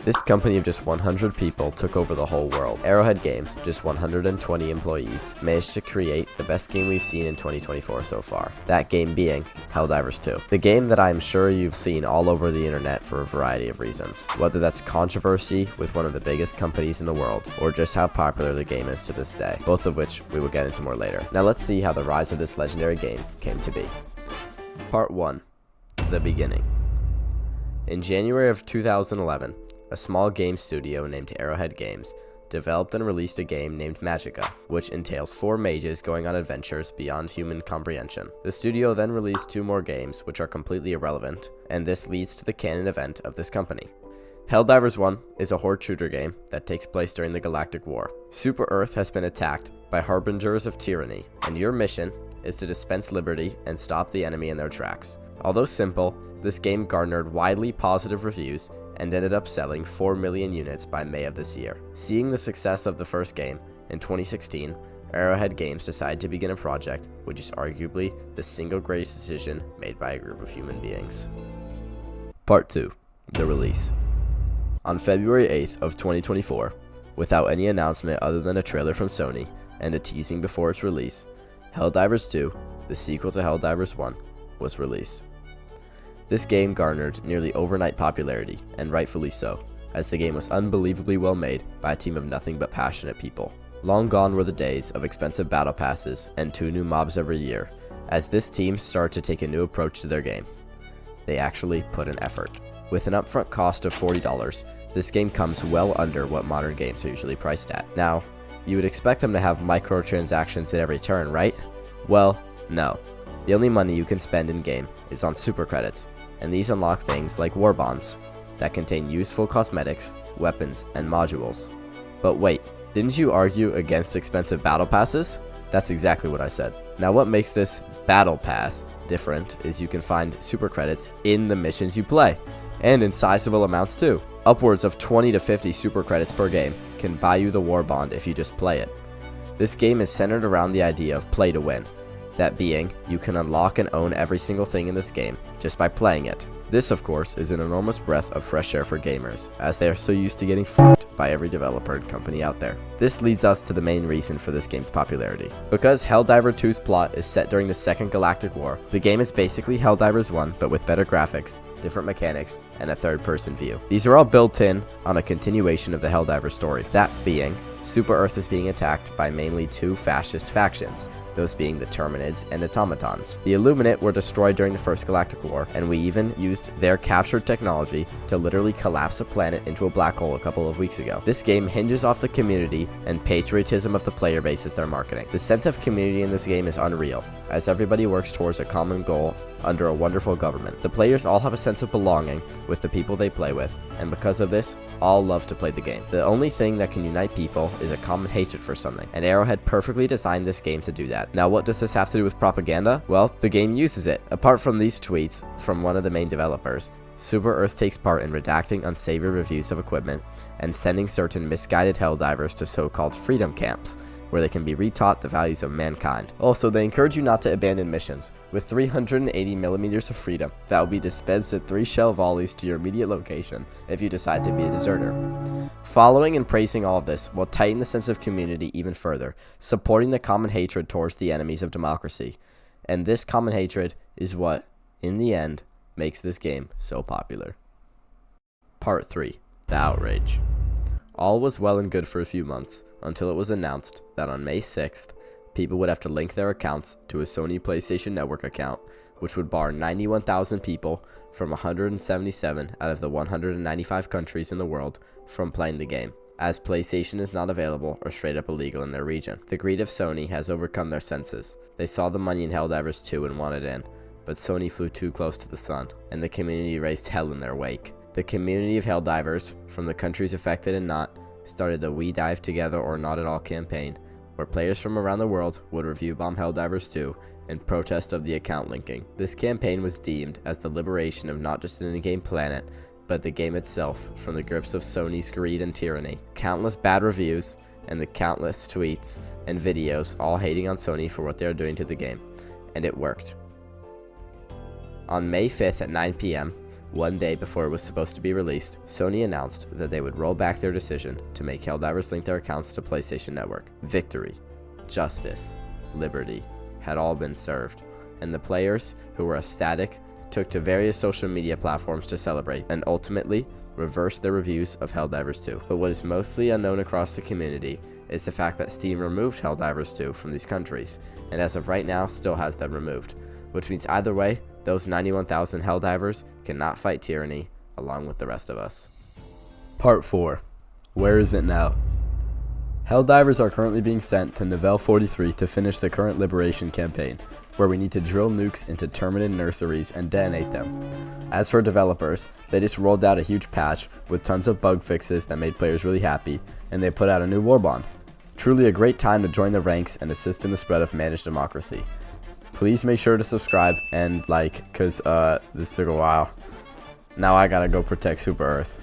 This company of just 100 people took over the whole world. Arrowhead Games, just 120 employees, managed to create the best game we've seen in 2024 so far. That game being Helldivers 2. The game that I'm sure you've seen all over the internet for a variety of reasons. Whether that's controversy with one of the biggest companies in the world, or just how popular the game is to this day. Both of which we will get into more later. Now let's see how the rise of this legendary game came to be. Part 1. The beginning. In January of 2011, a small game studio named Arrowhead Games developed and released a game named Maddigan, which entails 4 mages going on adventures beyond human comprehension. The studio then released 2 more games, which are completely irrelevant, and this leads to the canon event of this company. Helldivers 1 is a horde shooter game that takes place during the Galactic War. Super Earth has been attacked by harbingers of tyranny, and your mission is to dispense liberty and stop the enemy in their tracks. Although simple, this game garnered widely positive reviews and ended up selling 4 million units by May of this year. Seeing the success of the first game, in 2016, Arrowhead Games decided to begin a project which is arguably the single greatest decision made by a group of human beings. Part 2. The release. On February 8th of 2024, without any announcement other than a trailer from Sony and a teasing before its release, Helldivers 2, the sequel to Helldivers 1, was released. This game garnered nearly overnight popularity, and rightfully so, as the game was unbelievably well made by a team of nothing but passionate people. Long gone were the days of expensive battle passes and 2 new mobs every year, as this team started to take a new approach to their game. They actually put an effort. With an upfront cost of $40, this game comes well under what modern games are usually priced at. Now, you would expect them to have microtransactions at every turn, right? Well, no. The only money you can spend in-game is on super credits, and these unlock things like war bonds that contain useful cosmetics, weapons, and modules. But wait, didn't you argue against expensive battle passes? That's exactly what I said. Now what makes this battle pass different is you can find super credits in the missions you play, and in sizable amounts too. Upwards of 20 to 50 super credits per game can buy you the war bond if you just play it. This game is centered around the idea of play to win. That being, you can unlock and own every single thing in this game just by playing it. This, of course, is an enormous breath of fresh air for gamers, as they are so used to getting fucked by every developer and company out there. This leads us to the main reason for this game's popularity. Because Helldivers 2's plot is set during the Second Galactic War, the game is basically Helldivers 1, but with better graphics, different mechanics, and a third-person view. These are all built in on a continuation of the Helldivers story. That being, Super Earth is being attacked by mainly 2 fascist factions, those being the Terminids and Automatons. The Illuminate were destroyed during the First Galactic War, and we even used their captured technology to literally collapse a planet into a black hole a couple of weeks ago. This game hinges off the community and patriotism of the player base as their marketing. The sense of community in this game is unreal, as everybody works towards a common goal under a wonderful government. The players all have a sense of belonging with the people they play with, and because of this, all love to play the game. The only thing that can unite people is a common hatred for something, and Arrowhead perfectly designed this game to do that. Now what does this have to do with propaganda? Well, the game uses it. Apart from these tweets from one of the main developers, Super Earth takes part in redacting unsavory reviews of equipment and sending certain misguided Helldivers to so-called freedom camps, where they can be retaught the values of mankind. Also, they encourage you not to abandon missions, with 380mm of freedom that will be dispensed at 3 shell volleys to your immediate location if you decide to be a deserter. Following and praising all of this will tighten the sense of community even further, supporting the common hatred towards the enemies of democracy. And this common hatred is what, in the end, makes this game so popular. Part 3. The Outrage. All was well and good for a few months, until it was announced that on May 6th, people would have to link their accounts to a Sony PlayStation Network account, which would bar 91,000 people from 177 out of the 195 countries in the world from playing the game, as PlayStation is not available or straight up illegal in their region. The greed of Sony has overcome their senses. They saw the money in Helldivers 2 and wanted in, but Sony flew too close to the sun, and the community raised hell in their wake. The community of Helldivers, from the countries affected and not, started the We Dive Together or Not at All campaign, where players from around the world would review bomb Helldivers 2 in protest of the account linking. This campaign was deemed as the liberation of not just an in-game planet, but the game itself from the grips of Sony's greed and tyranny. Countless bad reviews, and the countless tweets and videos all hating on Sony for what they are doing to the game, and it worked. On May 5th at 9 p.m., One day before it was supposed to be released, Sony announced that they would roll back their decision to make Helldivers link their accounts to PlayStation Network. Victory, justice, liberty had all been served, and the players, who were ecstatic, took to various social media platforms to celebrate, and ultimately reversed their reviews of Helldivers 2. But what is mostly unknown across the community is the fact that Steam removed Helldivers 2 from these countries, and as of right now still has them removed, which means either way, those 91,000 Helldivers cannot fight tyranny along with the rest of us. Part 4. Where is it now? Helldivers are currently being sent to Nivelle 43 to finish the current liberation campaign, where we need to drill nukes into Terminid nurseries and detonate them. As for developers, they just rolled out a huge patch with tons of bug fixes that made players really happy, and they put out a new war bond. Truly a great time to join the ranks and assist in the spread of managed democracy. Please make sure to subscribe and like, cause this took a while. Now I gotta go protect Super Earth.